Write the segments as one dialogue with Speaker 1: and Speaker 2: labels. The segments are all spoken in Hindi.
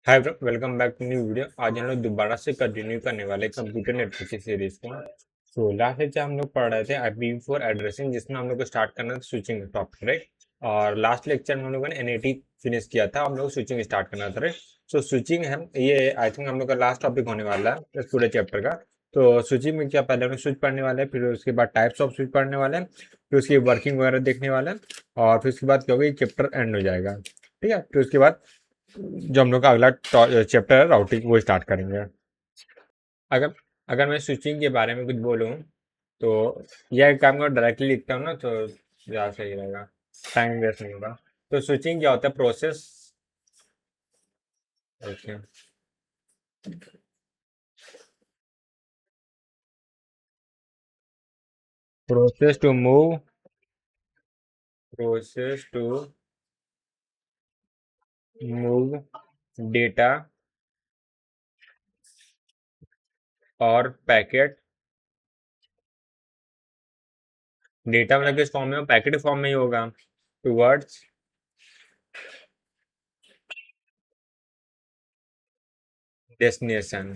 Speaker 1: Hi bro, welcome back to new video. आज हम लोग दोबारा से कंटिन्यू करने वाले कंप्यूटर नेटवर्क की सीरीज को। तो लास्ट लेक्चर हम लोग पढ़ रहे थे IPv4 एड्रेसिंग, जिसमें हम लोग को स्टार्ट करना था स्विचिंग टॉपिक, राइट। और लास्ट लेक्चर में हम लोगों ने NAT फिनिश किया था, हम लोग स्विचिंग स्टार्ट करना था, राइट। सो स्विचिंग हम ये आई थिंक हम लोग का लास्ट टॉपिक होने वाला है इस पूरे चैप्टर का। तो स्विचिंग में क्या, पहले हम स्विच पढ़ने वाले हैं, फिर उसके बाद टाइप्स ऑफ स्विच पढ़ने वाले हैं, फिर उसकी वर्किंग वगैरह देखने वाले हैं, और फिर उसके बाद क्या होगा, चैप्टर एंड हो जाएगा। ठीक है, फिर उसके बाद जो हम लोग का अगला चैप्टर है राउटिंग, वो स्टार्ट करेंगे। अगर अगर मैं स्विचिंग के बारे में कुछ बोलूँ तो यह काम को डायरेक्टली लिखता हूँ ना, तो ज़्यादा सही रहेगा, टाइम वेस्ट नहीं होगा। तो स्विचिंग क्या होता है? Process. Okay. Process to move process to move data और पैकेट। डेटा मतलब किस फॉर्म में हो? पैकेट फॉर्म में ही होगा। Towards destination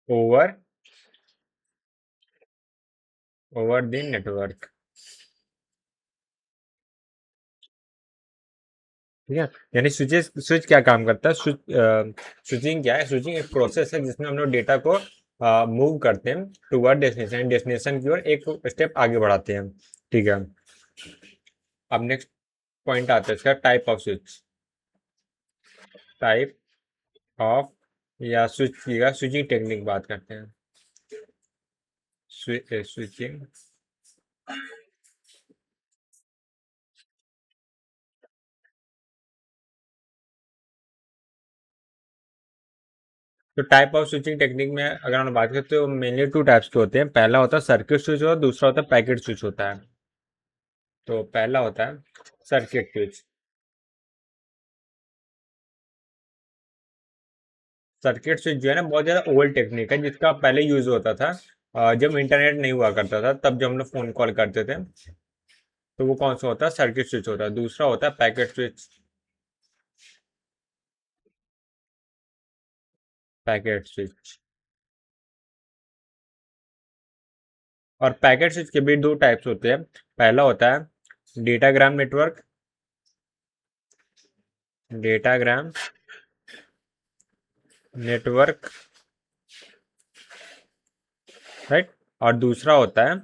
Speaker 1: over over the network. ठीक है। यानी स्विच क्या काम करता है? स्विचिंग क्या है? स्विचिंग एक प्रोसेस है जिसमें हम लोग डेटा को मूव करते हैं टुवर्ड डेस्टिनेशन, डेस्टिनेशन की ओर एक स्टेप आगे बढ़ाते हैं। ठीक है। अब नेक्स्ट पॉइंट आता है इसका, type off switch. Type of या स्विचिंग टेक्निक बात करते हैं। स्विचिंग। तो टाइप ऑफ स्विचिंग टेक्निक में अगर हम बात करें तो मेनली टू टाइप्स के होते हैं। पहला होता है सर्किट स्विच और दूसरा होता है पैकेट स्विच होता है। तो पहला होता है सर्किट स्विच। सर्किट स्विच जो है ना, बहुत ज़्यादा ओल्ड टेक्निक है, जिसका पहले यूज होता था जब इंटरनेट नहीं हुआ करता था, तब जब हम लोग फोन कॉल करते थे। तो वो कौन सा होता है? सर्किट स्विच होता है। दूसरा होता है पैकेट स्विच। Packet switch. और पैकेट स्विच के भी दो टाइप्स होते हैं। पहला होता है datagram network. Datagram network, right. और दूसरा होता है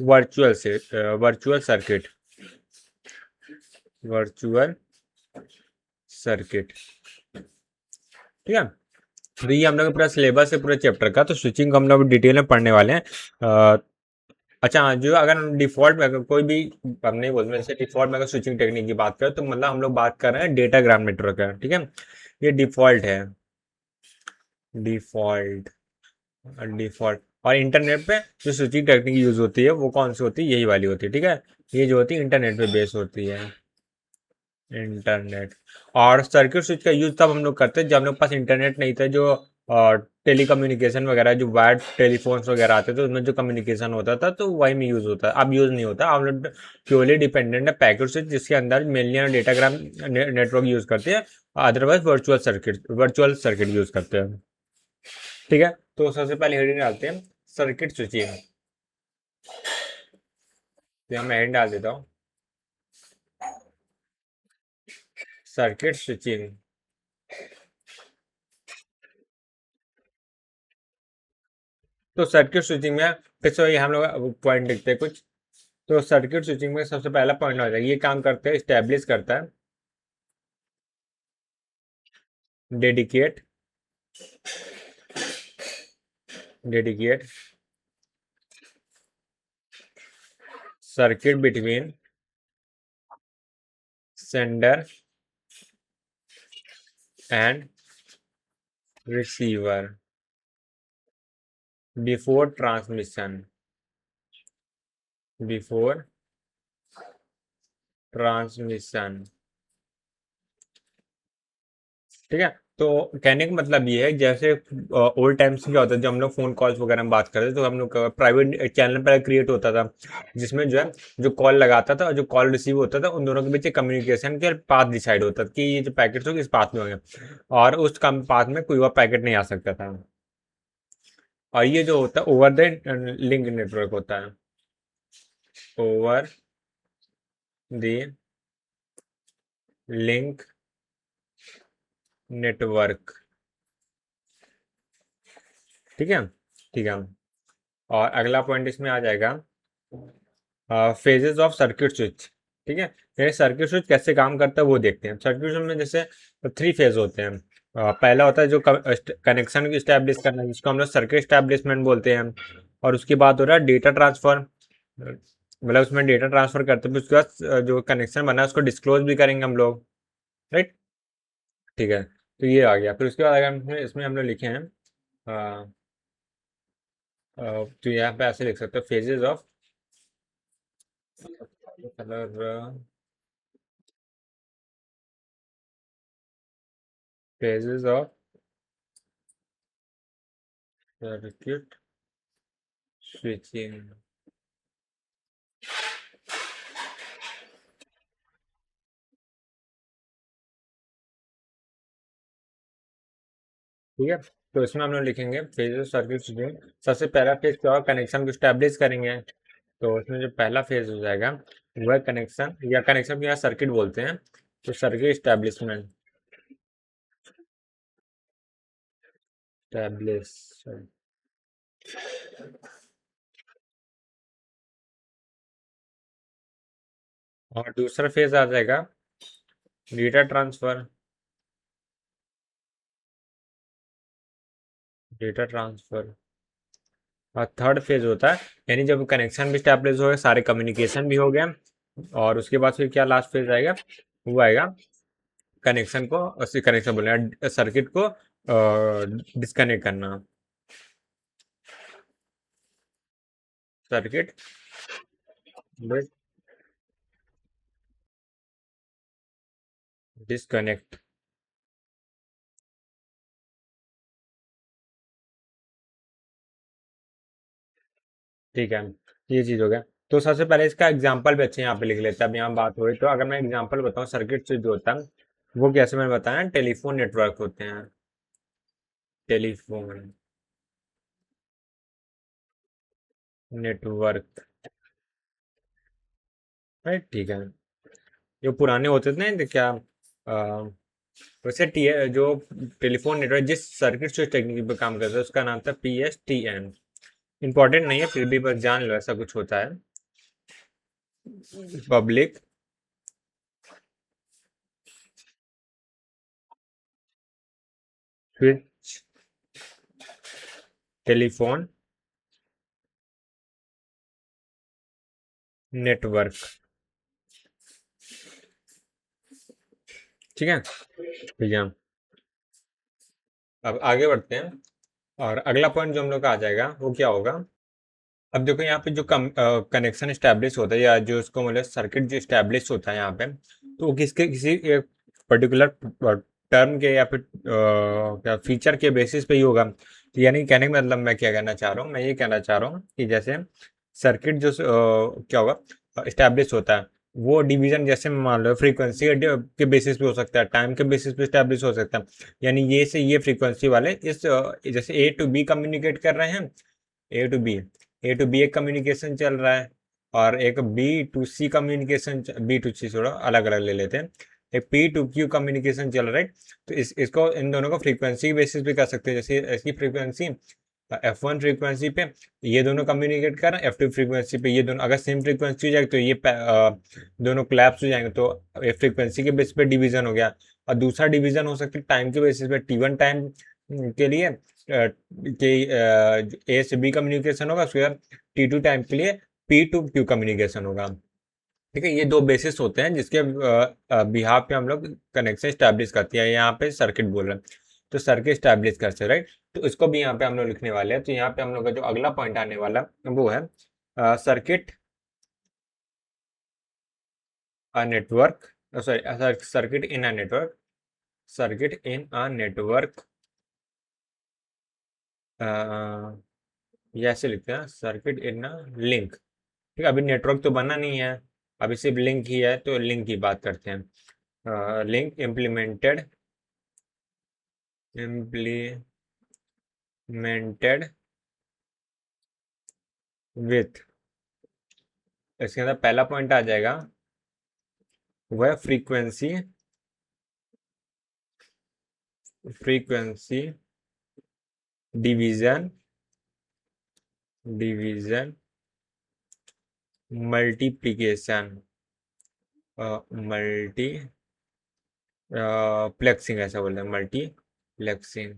Speaker 1: वर्चुअल सर्किट। Virtual circuit. ठीक है। तो ये हम लोग पूरा सिलेबस है पूरे चैप्टर का, तो स्विचिंग को हम लोग डिटेल में पढ़ने वाले हैं। अच्छा हाँ, जो अगर डिफॉल्ट में अगर कोई भी, हम नहीं बोलते जैसे डिफॉल्ट में अगर स्विचिंग टेक्निक की बात करें तो मतलब हम लोग बात कर रहे हैं डेटाग्राम नेटवर्क का। ठीक है। ये डिफॉल्ट है। Default default. और इंटरनेट पे जो स्विचिंग टेक्निक यूज होती है वो कौन सी होती है? यही वाली होती है। ठीक है। ये जो होती है इंटरनेट पे बेस होती है। इंटरनेट। और सर्किट स्विच का यूज तब हम लोग करते हैं जब हम लोग के पास इंटरनेट नहीं था। जो टेलीकम्युनिकेशन वगैरह, जो वायर्ड टेलीफोन्स वगैरह आते थे, उसमें जो कम्युनिकेशन होता था तो वही में यूज होता है। अब यूज नहीं होता। हम लोग प्योरली डिपेंडेंट है पैकेट स्विच, जिसके अंदर मेनली डेटाग्राम नेटवर्क यूज करते हैं। अदरवाइज वर्चुअल सर्किट यूज करते हैं। ठीक है। तो सबसे पहले हेडिंग डालते हैं सर्किट स्विचिंग। तो मैं हेडिंग डाल देता हूँ सर्किट स्विचिंग। तो सर्किट स्विचिंग में फिर से हम लोग पॉइंट लिखते हैं कुछ। तो सर्किट स्विचिंग में सबसे पहला पॉइंट हो जाएगा, ये काम करते हैं, स्टैब्लिश करता है, dedicate dedicate circuit between sender and receiver before transmission. Before transmission. ठीक है। तो कहने का मतलब ये है, जैसे ओल्ड टाइम्स में क्या होता है, जब हम लोग फोन कॉल्स वगैरह में बात करते थे तो हम लोग प्राइवेट चैनल पर क्रिएट होता था, जिसमें जो है जो कॉल लगाता था और जो कॉल रिसीव होता था उन दोनों के बीच कम्युनिकेशन के पाथ डिसाइड होता था कि ये जो पैकेट्स हो किस पाथ में होंगे, और उस कम पाथ में कोई और पैकेट नहीं आ सकता था। और ये जो होता है ओवर द लिंक नेटवर्क होता है, ओवर द लिंक नेटवर्क। ठीक है, ठीक है। और अगला पॉइंट इसमें आ जाएगा फेजेस ऑफ सर्किट स्विच। ठीक है, ये सर्किट स्विच कैसे काम करता है वो देखते हैं। सर्किट स्विच में जैसे थ्री फेज होते हैं। पहला होता है जो कनेक्शन को स्टैब्लिश करना, जिसको हम लोग सर्किट स्टैब्लिशमेंट बोलते हैं। और उसके बाद हो रहा है डेटा ट्रांसफर, मतलब उसमें डेटा ट्रांसफर करते हैं, फिर उसके बाद जो कनेक्शन बना है उसको डिस्क्लोज भी करेंगे हम लोग, राइट। ठीक है, तो ये आ गया। फिर उसके बाद अगर इसमें हम लोग लिखे हैं तो यहाँ पे ऐसे लिख सकते हो phases of colour, phases of circuit switching. ठीक है, तो इसमें हम लोग लिखेंगे फेजेस सर्किट स्विचिंग। सबसे पहला फेज क्या होगा, कनेक्शन को स्टैब्लिश करेंगे। तो इसमें जो पहला फेज हो जाएगा वह कनेक्शन, या कनेक्शन को यहाँ सर्किट बोलते हैं, तो सर्किट स्टैब्लिशमेंट, स्टैब्लिश। और दूसरा फेज आ जाएगा डेटा ट्रांसफर, डेटा ट्रांसफर। और थर्ड फेज होता है, यानी जब कनेक्शन भी स्टैब्लिश हो गया, सारे कम्युनिकेशन भी हो गया, और उसके बाद फिर क्या लास्ट फेज आएगा, वो आएगा कनेक्शन को, कनेक्शन बोले सर्किट को डिस्कनेक्ट करना, सर्किट डिस्कनेक्ट। ठीक है, ये चीज हो गया। तो सबसे पहले इसका एग्जांपल भी अच्छे यहाँ पे लिख लेते हैं। अब यहाँ बात हो रही तो अगर मैं एग्जांपल बताऊँ, सर्किट से जो होता है वो कैसे मैंने बताया, टेलीफोन नेटवर्क होते हैं, टेलीफोन नेटवर्क, राइट। ठीक है, जो पुराने होते थे ना, तो क्या वैसे जो टेलीफोन नेटवर्क जिस सर्किट स्विच टेक्निक पे काम करता है उसका नाम था PSTN। इंपॉर्टेंट नहीं है, फिर भी बस जान लो ऐसा कुछ होता है, पब्लिक स्विच टेलीफोन नेटवर्क। ठीक है, ठीक है। अब आगे बढ़ते हैं, और अगला पॉइंट जो हम लोग का आ जाएगा वो क्या होगा। अब देखो यहाँ पे जो कनेक्शन स्टैब्लिश होता है, या जो उसको मतलब सर्किट जो स्टैब्लिश होता है यहाँ पे, तो वो किसके किसी एक पर्टिकुलर टर्म के या फिर क्या फीचर के बेसिस पे ही होगा। तो यानी कहने का मतलब मैं क्या कहना चाह रहा हूँ, मैं ये कहना चाह रहा हूँ कि जैसे सर्किट जो क्या होगा स्टैब्लिश होता है, वो डिवीजन जैसे मान लो फ्रीक्वेंसी के बेसिस पे हो सकता है, टाइम के बेसिस पे स्टैब्लिश हो सकता है। यानी ये से ये फ्रीक्वेंसी वाले इस जैसे A to B कम्युनिकेट कर रहे हैं, ए टू बी एक कम्युनिकेशन चल रहा है, और एक B to C communication, B to C थोड़ा अलग अलग ले लेते हैं, एक P to Q कम्युनिकेशन चल रहा है। तो इसको इन दोनों को फ्रीक्वेंसी के बेसिस पे कर सकते हैं। जैसे इसकी फ्रीक्वेंसी F1 फ्रीक्वेंसी पे ये दोनों कम्युनिकेट कर रहे हैं, F2 फ्रीक्वेंसी पे ये दोनों, अगर सेम फ्रीक्वेंसी हो जाएगी तो ये दोनों क्लैप्स हो जाएंगे, तो फ्रीक्वेंसी के बेसिस पे डिवीजन हो गया। और दूसरा डिवीजन हो सकता है टाइम के बेसिस पे, T1 टाइम के लिए कि A से B कम्युनिकेशन होगा, उसके बाद T2 टाइम के लिए P to Q कम्युनिकेशन होगा। ठीक है, ये दो बेसिस होते हैं जिसके बिहाफ पे हम लोग कनेक्शन स्टैब्लिश करते हैं। यहाँ पे सर्किट बोल रहे हैं, तो सर्किट स्टैब्लिश करते हैं, राइट। तो इसको भी यहाँ पे हम लोग लिखने वाले हैं। तो यहाँ पे हम लोग का जो अगला पॉइंट आने वाला वो है circuit network, sorry circuit in a network, circuit in a network, ये ऐसे लिखते हैं, सर्किट इन अ लिंक। ठीक है, अभी नेटवर्क तो बना नहीं है, अभी सिर्फ लिंक ही है, तो लिंक की बात करते हैं। लिंक इम्प्लीमेंटेड विथ, इसके अंदर पहला पॉइंट आ जाएगा, वह frequency division division multiplication, multiplexing, ऐसा बोलते हैं, मल्टीप्लेक्सिंग,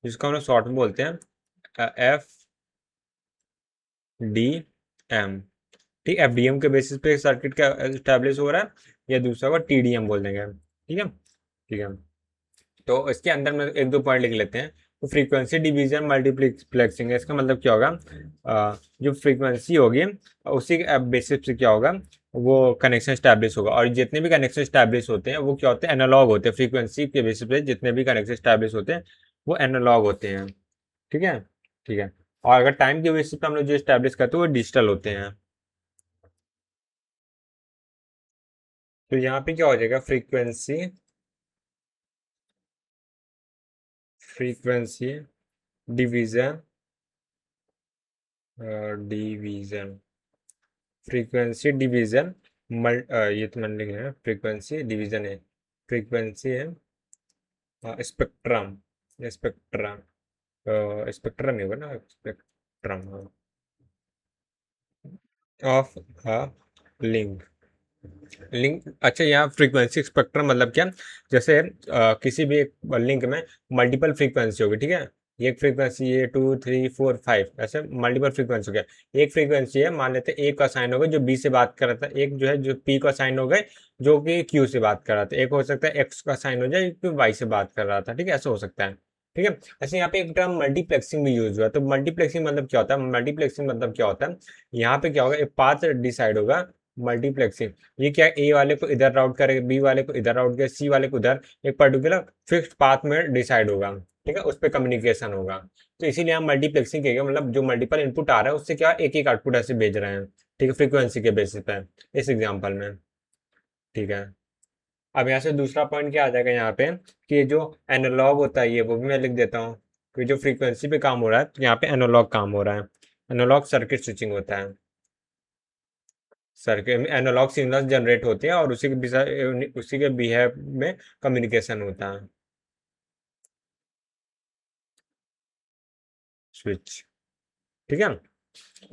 Speaker 1: जिसको हम लोग शॉर्ट में बोलते हैं FDM। ठीक, FDM के बेसिस पे सर्किट का एस्टेब्लिश हो रहा है, या दूसरा को TDM बोल देंगे। ठीक है, ठीक है। तो इसके अंदर में एक दो पॉइंट लिख लेते हैं। तो फ्रीक्वेंसी डिवीजन मल्टीप्लेक्सिंग है, इसका मतलब क्या होगा, जो फ्रीक्वेंसी होगी उसी के बेसिस पे क्या होगा, वो कनेक्शन स्टैब्लिश होगा। और जितने भी कनेक्शन स्टैब्लिश होते हैं वो क्या होते हैं, एनालॉग होते हैं। फ्रीक्वेंसी के बेसिस पे जितने भी कनेक्शन स्टैब्लिश होते हैं वो एनालॉग होते हैं। ठीक है, ठीक है। और अगर टाइम के बेसिस पे हम लोग जो स्टैब्लिश करते हैं वो डिजिटल होते हैं। तो यहाँ पे क्या हो जाएगा, frequency division division frequency division ये तो मैंने लिखा है, फ्रीक्वेंसी डिवीजन है, फ्रीक्वेंसी है स्पेक्ट्रम, स्पेक्ट्रम स्पेक्ट्रम ही होगा ना, स्पेक्ट्रम ऑफ लिंक लिंक। अच्छा, यहाँ फ्रीक्वेंसी स्पेक्ट्रम मतलब क्या, जैसे किसी भी एक लिंक में मल्टीपल फ्रीक्वेंसी होगी। ठीक है, एक फ्रीक्वेंसी, ये 2 3 4 5, ऐसे मल्टीपल फ्रीक्वेंसी हो गया। एक फ्रीक्वेंसी है, मान लेते हैं ए का साइन होगा जो बी से बात कर रहा था, एक जो है जो पी का साइन हो गए जो कि क्यू से बात कर रहा था, एक हो सकता है एक्स का साइन हो जाए जो वाई से बात कर रहा था। ठीक है, ऐसा हो सकता है। ठीक है, ऐसे यहाँ पे एक टर्म मल्टीप्लेक्सिंग भी यूज हुआ है। तो मल्टीप्लेक्सिंग मतलब क्या होता है, मल्टीप्लेक्सिंग मतलब क्या होता है, यहाँ पे क्या होगा, एक पाथ डिसाइड होगा। मल्टीप्लेक्सिंग, ये क्या, ए वाले को इधर राउट करेगा, बी वाले को इधर राउट करेगा, सी वाले को उधर, एक पर्टिकुलर फिक्स्ड पाथ में डिसाइड होगा। ठीक है, उस पर कम्युनिकेशन होगा। तो इसीलिए हम मल्टीप्लेक्सिंग कहेंगे, मतलब जो मल्टीपल इनपुट आ रहा है उससे क्या एक एक आउटपुट ऐसे भेज रहे हैं। ठीक है, फ्रीक्वेंसी के बेसिस पे, इस एग्जाम्पल में। ठीक है, अब यहाँ से दूसरा पॉइंट क्या आ जाएगा यहाँ पे, कि जो एनालॉग होता है, ये वो भी मैं लिख देता हूँ, कि जो फ्रीक्वेंसी पे काम हो रहा है तो यहाँ पे एनालॉग काम हो रहा है, एनालॉग सर्किट स्विचिंग होता है। सर्किट एनालॉग सिग्नल्स जनरेट होते हैं और उसी के बिहेव में कम्युनिकेशन होता है, स्विच। ठीक है,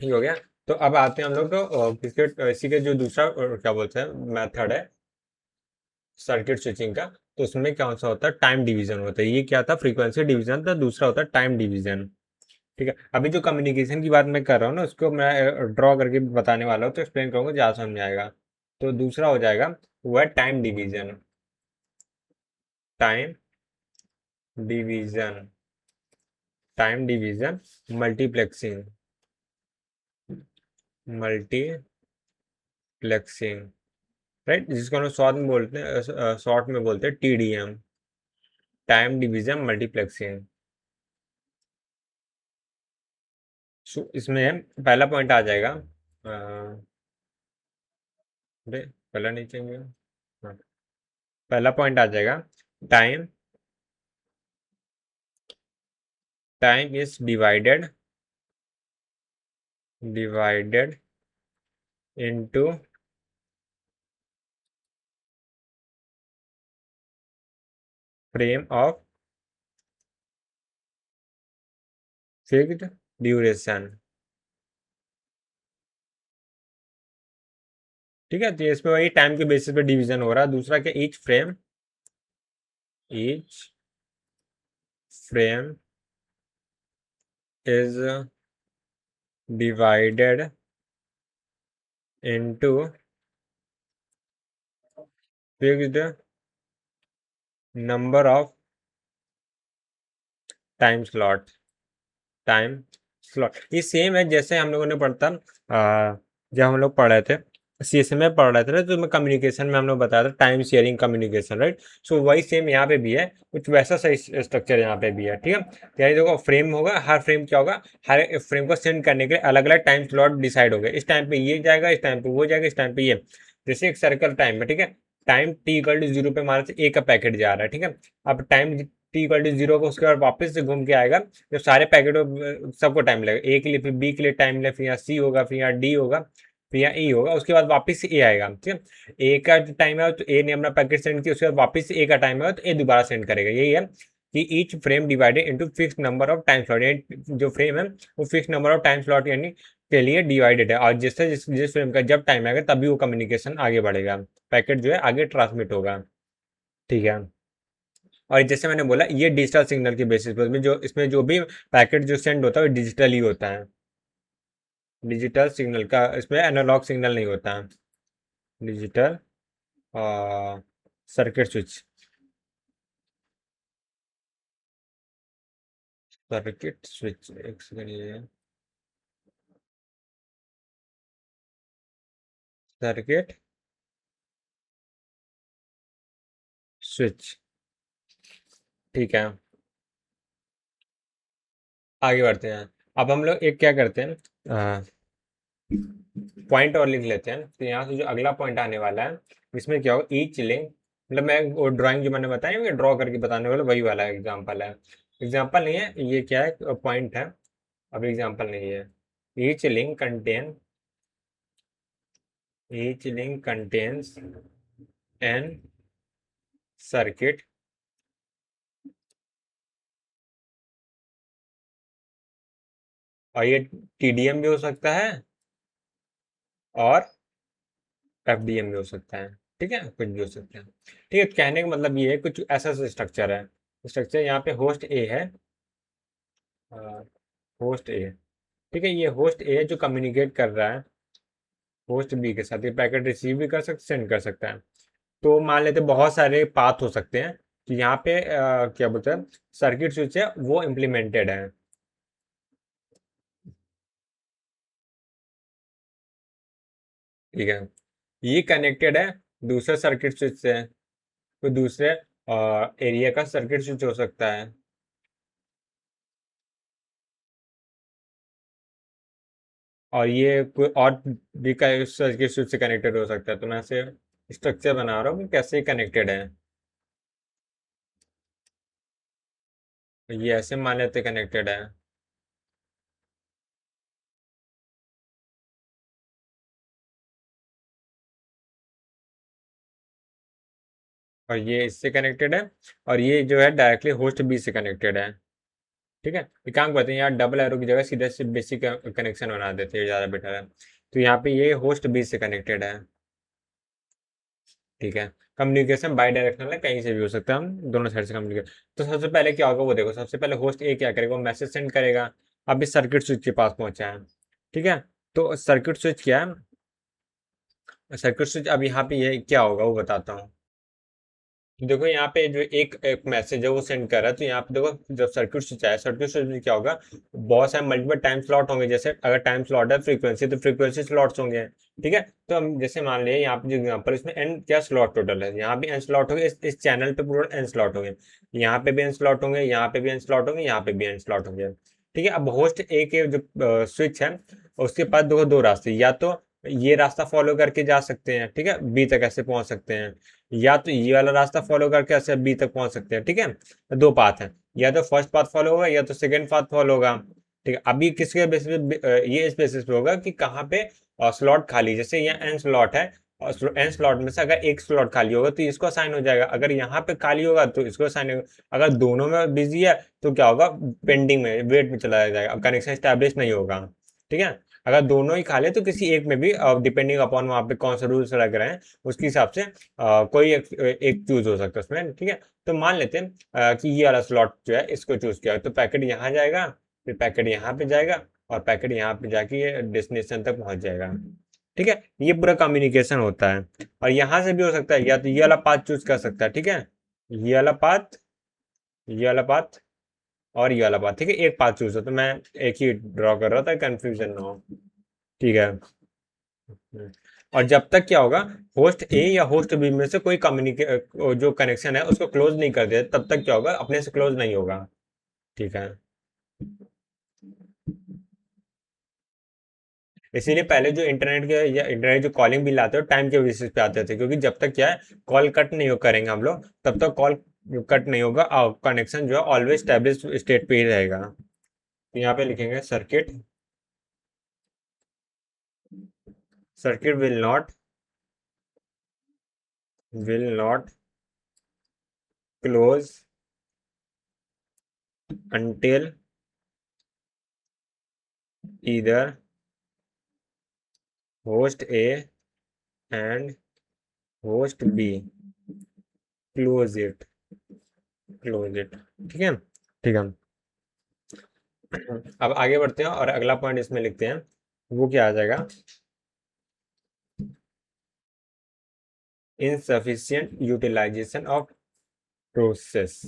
Speaker 1: ठीक हो गया। तो अब आते हैं हम लोग, तो इसी के जो दूसरा क्या बोलते हैं मेथड है सर्किट स्विचिंग का, तो उसमें क्या सा होता है, टाइम डिवीजन होता है। ये क्या था, फ्रीक्वेंसी डिवीजन था, दूसरा होता है टाइम डिवीजन। ठीक है, अभी जो कम्युनिकेशन की बात मैं कर रहा हूँ ना, उसको मैं ड्रॉ करके बताने वाला हूँ, तो एक्सप्लेन करूंगा, ज़्यादा समझ में आएगा। तो दूसरा हो जाएगा वह time division, time division time division multiplexing, multiplexing, right, जिसको हम शॉर्ट में बोलते हैं TDM, टाइम डिवीजन मल्टीप्लेक्सिंग। इसमें पहला पॉइंट आ जाएगा, अरे पहला नहीं चाहिए, हाँ, पहला पॉइंट आ जाएगा, time time is divided into frame of fixed duration. ठीक है, तो इसमें वही टाइम के बेसिस पे डिवीजन हो रहा है। दूसरा क्या, each frame is divided into fixed number of time slot, time slot ये सेम है जैसे हम लोगों ने पढ़ता, जब हम लोग पढ़े थे सीएसए में पढ़ रहे थे, तो मैं कम्युनिकेशन में हम लोग बताया था टाइम शेयरिंग कम्युनिकेशन, राइट। सो वही सेम यहाँ पे भी है, कुछ वैसा सही स्ट्रक्चर यहाँ पे भी है, ठीक है। यानी देखो फ्रेम होगा, हर फ्रेम क्या होगा, हर फ्रेम को सेंड करने के लिए अलग अलग टाइम स्लॉट डिसाइड हो गए, इस टाइम पे ये जाएगा, इस टाइम पे वो जाएगा, इस टाइम पे ये, जैसे एक सर्कल टाइम है, ठीक है। Time T equal to zero पे हमारे से ए का पैकेट जा रहा है, ठीक है। अब time T equal to zero को उसके बाद वापस से घूम के आएगा, जब सारे पैकेटों सबको टाइम लगेगा, ए के लिए, फिर बी के लिए टाइम लगेगा, फिर यहाँ सी होगा, फिर यहाँ डी होगा, फिर यहाँ ई होगा, उसके बाद वापस से ए आएगा, ठीक है। ए का टाइम है तो ए ने अपना पैकेट सेंड किया, उसके बाद वापस से ए का टाइम है तो ए दोबारा सेंड करेगा। यही है कि each frame divided into fix number of time slot, यानी जो फ्रेम है वो fix number of time slot यानी के लिए डिवाइडेड है, और जिससे जिस फ्रेम का जब टाइम आएगा तभी वो कम्युनिकेशन आगे बढ़ेगा, पैकेट जो है आगे ट्रांसमिट होगा, ठीक है। और जैसे मैंने बोला ये डिजिटल सिग्नल के बेसिस पर, इसमें जो भी पैकेट जो सेंड होता है वो डिजिटल ही होता है, डिजिटल सिग्नल का, इसमें एनालॉग सिग्नल नहीं होता है, digital circuit switch, circuit switch, एक सेकंड, ये सर्किट स्विच, ठीक है। आगे बढ़ते हैं। अब हम लोग एक क्या करते हैं, पॉइंट और लिख लेते हैं, तो यहाँ से जो अगला पॉइंट आने वाला है, इसमें क्या होगा, ईच लिंक, मतलब मैं वो ड्राइंग जो मैंने बताया ड्रॉ करके बताने वाला वही वाला एग्जाम्पल है, एग्जाम्पल नहीं है ये, क्या है पॉइंट है, अब एग्जाम्पल नहीं है। Each link contain, each link contains an circuit, और ये टीडीएम भी हो सकता है और एफडीएम भी हो सकता है, ठीक है, कुछ भी हो सकता है, ठीक है। कहने का मतलब ये है, कुछ ऐसा स्ट्रक्चर है, स्ट्रक्चर यहाँ पे होस्ट ए है, होस्ट ए, ठीक है, ये होस्ट ए जो कम्युनिकेट कर रहा है होस्ट बी के साथ, ये पैकेट रिसीव भी कर सकते, सेंड कर सकता है। तो मान लेते बहुत सारे पाथ हो सकते हैं, तो यहाँ पे क्या बोलते हैं, सर्किट स्विच है वो इम्प्लीमेंटेड है, ठीक है। ये कनेक्टेड है दूसरे सर्किट स्विच से, कोई दूसरे एरिया का सर्किट स्विच हो सकता है, और ये कोई और भी सर्किट स्विच से कनेक्टेड हो सकता है, तो मैं ऐसे स्ट्रक्चर बना रहा हूँ कि कैसे कनेक्टेड है, तो ये ऐसे मान लेते कनेक्टेड है, और ये इससे कनेक्टेड है, और ये जो है डायरेक्टली होस्ट बी से कनेक्टेड है, ठीक है। ये काम करते हैं, यहाँ डबल एरो की जगह सीधा से बेसिक कनेक्शन बना देते हैं, ज़्यादा बेटर है। तो यहाँ पे ये होस्ट बी से कनेक्टेड है, ठीक है। कम्युनिकेशन बाई डायरेक्शनल है, कहीं से भी हो सकता है, हम दोनों साइड से कम्युनिकेट। तो सबसे पहले क्या होगा वो देखो, सबसे पहले होस्ट ए क्या करेगा, वो मैसेज सेंड करेगा, अब इस सर्किट स्विच के पास पहुंचा है, ठीक है। तो सर्किट स्विच क्या है, सर्किट स्विच अब यहाँ पे ये क्या होगा वो बताता हूँ। देखो यहाँ पे जो एक मैसेज है वो सेंड कर रहा है, तो यहाँ पे देखो जब सर्किट स्विच आया, सर्किट स्विच में क्या होगा, बहुत सारे मल्टीपल टाइम स्लॉट होंगे, जैसे अगर टाइम स्लॉट है फ्रीक्वेंसी, तो फ्रीक्वेंसी स्लॉट्स होंगे, ठीक है। तो हम जैसे मान लिया यहाँ पे जो एग्जाम्पल, इसमें एन क्या स्लॉट टोटल है, यहाँ भी एन स्लॉट होंगे, इस चैनल पे पूरा एन स्लॉट होंगे, यहाँ पे भी एन स्लॉट होंगे, यहाँ पे भी एन स्लॉट होंगे, यहाँ पे भी एन स्लॉट होंगे, ठीक है। अब होस्ट ए के जो स्विच है, उसके पास दो दो रास्ते, या तो ये रास्ता फॉलो करके जा सकते हैं, ठीक है, बी तक ऐसे पहुंच सकते हैं, या तो ये वाला रास्ता फॉलो करके ऐसे बी तक पहुंच सकते हैं, ठीक है। दो पाथ है, या तो फर्स्ट पाथ फॉलो होगा या तो सेकंड पाथ फॉलो होगा, ठीक है। अभी किसके बेसिस पे, ये इस बेसिस पे होगा कि कहाँ पे स्लॉट खाली, जैसे यहाँ एन स्लॉट है, और एन स्लॉट में से अगर एक स्लॉट खाली होगा तो इसको असाइन हो जाएगा, अगर यहाँ पे खाली होगा तो इसको असाइन होगा, अगर दोनों में बिजी है तो क्या होगा, पेंडिंग में, वेट में चला जाएगा, कनेक्शन स्टैब्लिश नहीं होगा, ठीक है। अगर दोनों ही खाली है तो किसी एक में भी, डिपेंडिंग अपॉन वहाँ पे कौन सा रूल्स लग रहे हैं उसके हिसाब से कोई एक चूज हो सकता है उसमें, ठीक है। तो मान लेते हैं कि ये वाला स्लॉट जो है इसको चूज किया, तो पैकेट यहाँ जाएगा, फिर पैकेट यहाँ पे जाएगा, और पैकेट यहाँ पे जाके ये डेस्टिनेशन तक पहुंच जाएगा, ठीक है। ये पूरा कम्युनिकेशन होता है, और यहाँ से भी हो सकता है, या तो ये वाला पाथ चूज कर सकता है, ठीक है, ये वाला पाथ, ये वाला पाथ, और ये वाला पाथ, ठीक है, एक पाथ चूज हो, तो मैं एक ही ड्रॉ कर रहा था, कंफ्यूजन ना हो, ठीक है। और जब तक क्या होगा, होस्ट ए या होस्ट बी में से कोई कम्युनिके जो कनेक्शन है उसको क्लोज नहीं कर दे, तब तक क्या होगा, अपने से क्लोज नहीं होगा। ठीक है, इसीलिए पहले जो इंटरनेट के या इंटरनेट जो कॉलिंग बिल आते हैं टाइम के बेसिस पे आते थे, क्योंकि जब तक क्या है कॉल कट नहीं करेंगे हम लोग, तब तक कॉल कट नहीं होगा और कनेक्शन जो है ऑलवेज स्टेब्लिश स्टेट पे ही रहेगा। तो यहाँ पे लिखेंगे circuit, circuit will not close until either host A and host B close it, close it। ठीक है, ठीक है। अब आगे बढ़ते हैं और अगला पॉइंट इसमें लिखते हैं, वो क्या आ जाएगा, insufficient utilization of process.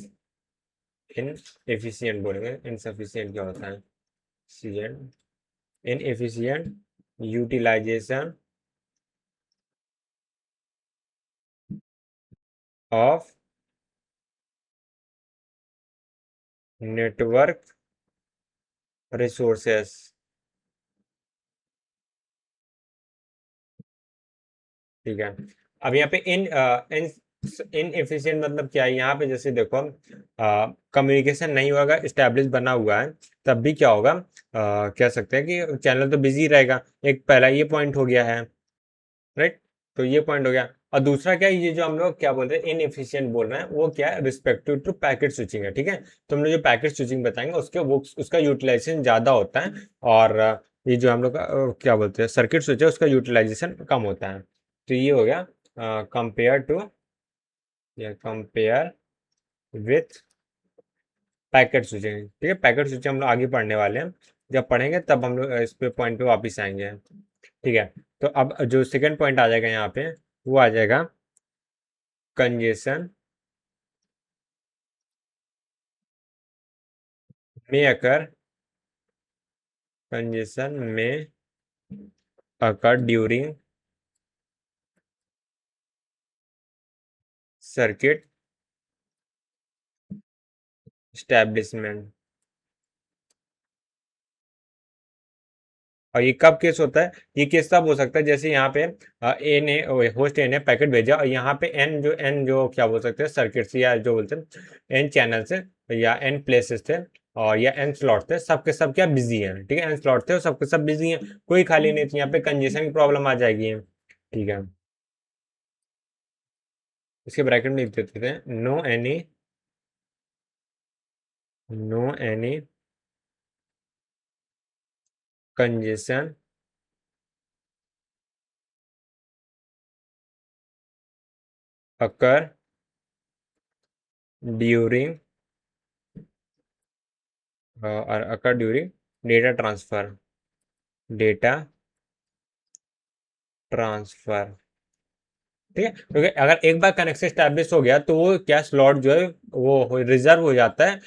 Speaker 1: Inefficient बोलेंगे, इनसफिशियंट क्या होता है, inefficient utilization of network resources. ठीक है, अब यहाँ पे इन इनएफिशिएंट मतलब क्या है, यहाँ पे जैसे देखो कम्युनिकेशन नहीं होगा, स्टैब्लिश बना हुआ है, तब भी क्या होगा, कह सकते हैं कि चैनल तो बिजी रहेगा। एक पहला ये पॉइंट हो गया है, राइट। तो ये पॉइंट हो गया, और दूसरा क्या है, ये जो हम लोग क्या बोल रहे हैं इनएफिशिएंट बोल रहे हैं, वो क्या है, रिस्पेक्टिव टू पैकेट स्विचिंग है। ठीक है, तो हम लोग जो पैकेट स्विचिंग बताएंगे उसके वो उसका यूटिलाइजेशन ज़्यादा होता है, और ये जो हम लोग क्या बोलते हैं सर्किट स्विच है उसका यूटिलाइजेशन कम होता है। तो ये हो गया कंपेयर टू, या कंपेयर विथ पैकेट स्विचिंग। ठीक है, पैकेट स्विचिंग हम लोग आगे पढ़ने वाले हैं, जब पढ़ेंगे तब हम लोग इस पे पॉइंट पे वापस आएंगे। ठीक है, तो अब जो सेकंड पॉइंट आ जाएगा यहाँ पे, वो आ जाएगा कंजेशन में अकर, कंजेशन में अकर ड्यूरिंग सर्किट स्टैब्लिशमेंट। और ये कब केस होता है, ये केस तब हो सकता है जैसे यहाँ पे ए ने होस्ट ए ने पैकेट भेजा, और यहाँ पे एन जो क्या बोल सकते हैं सर्किट या जो बोलते हैं एन चैनल से या एन प्लेसेस थे, और या एन स्लॉट थे, सबके सब क्या बिजी हैं। ठीक है, एन स्लॉट थे और सबके सब बिजी हैं, कोई खाली नहीं थी, यहाँ पे कंजेशन की प्रॉब्लम आ जाएगी। ठीक है, इसके ब्रैकेट में लिख देते थे, no any congestion occur during occur during data transfer। ठीक है, क्योंकि अगर एक बार कनेक्शन स्टैब्लिश हो गया तो वो क्या स्लॉट जो है वो रिजर्व हो जाता है,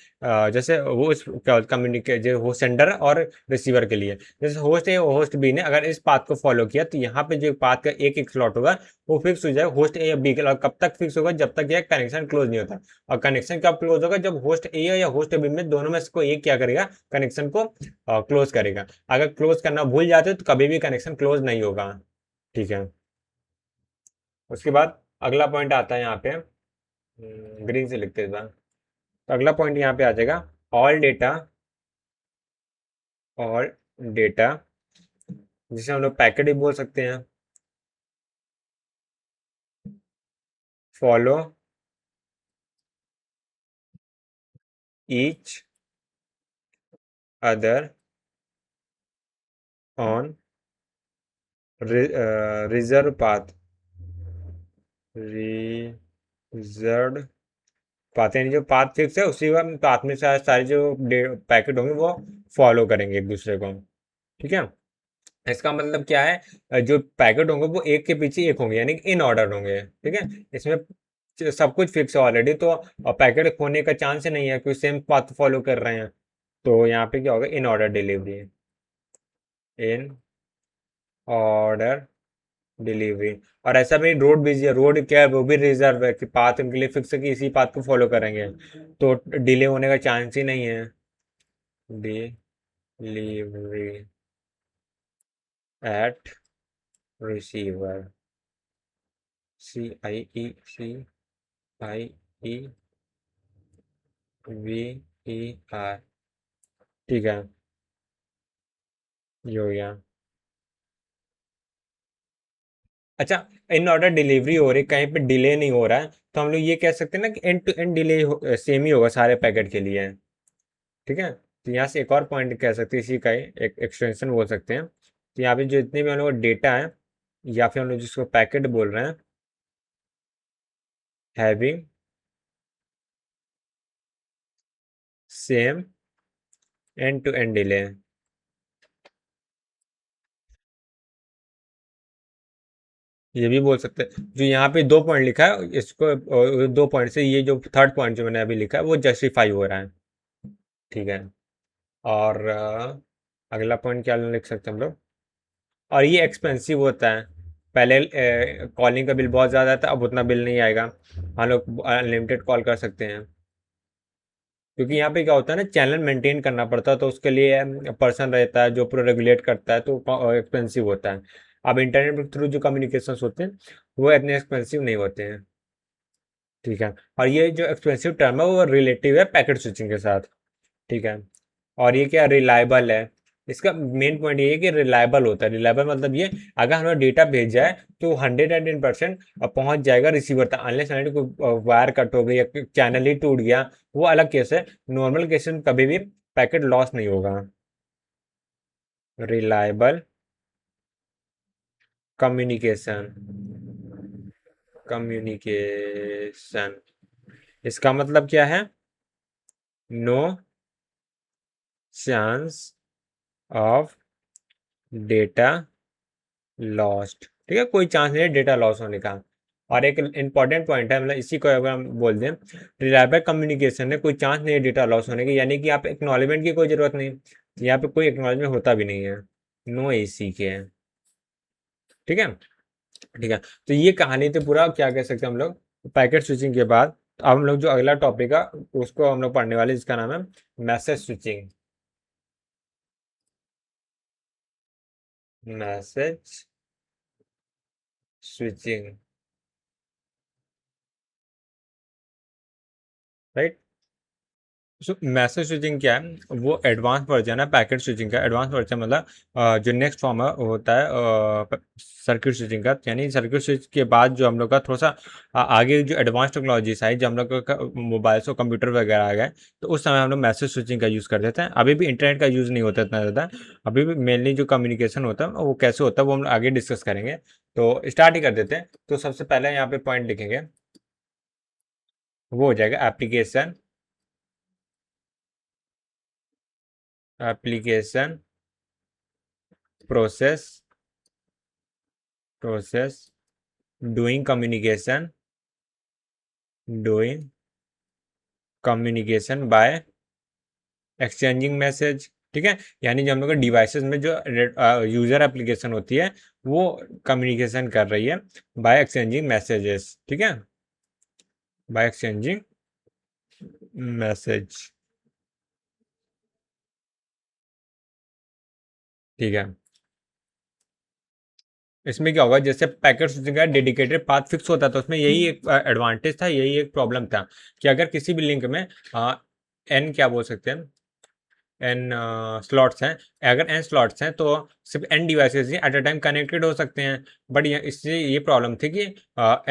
Speaker 1: जैसे वो क्या कम्युनिकेट जो हो सेंडर और रिसीवर के लिए, जैसे होस्ट ए और होस्ट बी ने अगर इस पाथ को फॉलो किया तो यहाँ पे जो पाथ का एक एक स्लॉट होगा वो फिक्स हो जाएगा होस्ट ए या बी के लिए। और कब तक फिक्स होगा, जब तक यह कनेक्शन क्लोज नहीं होता। और कनेक्शन कब क्लोज होगा, जब होस्ट ए या होस्ट बी में दोनों में से कोई एक क्या करेगा, कनेक्शन को क्लोज करेगा। अगर क्लोज करना भूल जाते तो कभी भी कनेक्शन क्लोज नहीं होगा। ठीक है, उसके बाद अगला पॉइंट आता है यहाँ पे, ग्रीन से लिखते हैं इस बार। तो अगला पॉइंट यहाँ पे आ जाएगा, ऑल डेटा, ऑल डेटा जिसे हम लोग पैकेट भी बोल सकते हैं, follow each other on reserve path, reserve path, यानी जो पाथ फिक्स है उसी पाथ में सारे जो पैकेट होंगे वो फॉलो करेंगे एक दूसरे को। ठीक है, इसका मतलब क्या है, जो पैकेट होंगे वो एक के पीछे एक होंगे, यानी इन ऑर्डर होंगे। ठीक है, इसमें सब कुछ फिक्स है ऑलरेडी, तो पैकेट खोने का चांस ही नहीं है क्योंकि सेम पाथ फॉलो कर रहे हैं। तो यहाँ पे क्या होगा, in order delivery, in order delivery. और ऐसा भी रोड बिजी है, रोड क्या है वो भी रिजर्व है कि पाथ उनके लिए फिक्स है कि इसी पाथ को फॉलो करेंगे, तो डिले होने का चांस ही नहीं है। Delivery at receiver, CIECIEVER। ठीक है, ये हो गया। अच्छा, इन ऑर्डर डिलीवरी हो रही कहीं पे डिले नहीं हो रहा है, तो हम लोग ये कह सकते हैं ना कि end to end delay same ही होगा सारे पैकेट के लिए। ठीक है, तो यहाँ से एक और पॉइंट कह सकते हैं, इसी का ही एक एक्सटेंशन बोल सकते हैं। तो यहाँ पे जो जितने भी हम लोग डेटा है, या फिर हम लोग जिसको पैकेट बोल रहे हैं, having same end to end delay. ये भी बोल सकते हैं, जो यहाँ पे दो पॉइंट लिखा है इसको, दो पॉइंट से ये जो थर्ड पॉइंट जो मैंने अभी लिखा है वो जस्टिफाई हो रहा है। ठीक है। और अगला पॉइंट क्या लिख सकते हैं हम लोग, और ये एक्सपेंसिव होता है। पहले कॉलिंग का बिल बहुत ज़्यादा था, अब उतना बिल नहीं आएगा, हम लोग अनलिमिटेड कॉल कर सकते हैं। क्योंकि यहाँ पे क्या होता है ना, चैनल मेंटेन करना पड़ता है, तो उसके लिए पर्सन रहता है जो पूरा रेगुलेट करता है, तो एक्सपेंसिव होता है। अब इंटरनेट के थ्रू जो कम्युनिकेशन होते हैं वो इतने एक्सपेंसिव नहीं होते हैं। ठीक है। और ये जो एक्सपेंसिव टर्म है वो रिलेटिव है पैकेट स्विचिंग के साथ। ठीक है। और ये क्या रिलायबल है, इसका मेन पॉइंट ये है कि रिलायबल होता है। रिलायबल मतलब ये, अगर हमें डेटा भेजा है तो 110% पहुंच जाएगा रिसीवर तक, अनलेस कोई वायर कट हो गई या चैनल ही टूट गया, वो अलग केस है। नॉर्मल केस में कभी भी पैकेट लॉस नहीं होगा। रिलायबल कम्युनिकेशन, कम्युनिकेशन इसका मतलब क्या है, no chance of data lost. ठीक है, कोई चांस नहीं है डेटा लॉस होने का। और एक इंपॉर्टेंट पॉइंट है, मतलब इसी को अगर हम बोल दें, रिलायबल कम्युनिकेशन में कोई चांस नहीं है डेटा लॉस होने की, यानी कि आप एक्नॉलेजमेंट की कोई जरूरत नहीं, यहाँ पे कोई एक्नॉलेजमेंट होता भी नहीं है, नो एसी के है। ठीक है। ठीक है, तो ये कहानी तो पूरा क्या कह सकते हैं हम लोग पैकेट स्विचिंग के बाद। अब हम लोग जो अगला टॉपिक है उसको हम लोग पढ़ने वाले, जिसका नाम है message switching. Message switching, right. Message switching क्या है, वो एडवांस वर्जन है पैकेट स्विचिंग का। एडवांस वर्जन मतलब जो नेक्स्ट फॉर्म है वो होता है सर्किट स्विचिंग का। यानी सर्किट स्विच के बाद जो हम लोग का थोड़ा सा आगे जो एडवांस टेक्नोलॉजीज आई, जब हम लोग का मोबाइल्स और कंप्यूटर वगैरह आ गए, तो उस समय हम लोग मैसेज स्विचिंग का यूज़ करते थे। अभी भी इंटरनेट का यूज़ नहीं होता इतना ज़्यादा, अभी भी मेनली जो कम्युनिकेशन होता है वो कैसे होता है वो हम लोग आगे डिस्कस करेंगे। तो स्टार्ट ही कर देते हैं। तो सबसे पहले यहाँ पे पॉइंट लिखेंगे, वो हो जाएगा application, application process, process doing communication, doing communication bye exchanging message. ठीक है, यानी जो हम लोग डिवाइसेस में जो यूजर एप्लीकेशन होती है वो कम्युनिकेशन कर रही है बाय एक्सचेंजिंग मैसेजेस। ठीक है, बाय एक्सचेंजिंग मैसेज। ठीक है, इसमें क्या होगा, जैसे पैकेट स्विचिंग का डेडिकेटेड पाथ फिक्स होता था, उसमें यही एक एडवांटेज था, यही एक प्रॉब्लम था कि अगर किसी भी लिंक में एन क्या बोल सकते हैं, एन स्लॉट्स हैं, अगर एन स्लॉट्स हैं तो सिर्फ एन डिवाइसेस ही एट अ टाइम कनेक्टेड हो सकते हैं। बट इससे ये प्रॉब्लम थी कि एन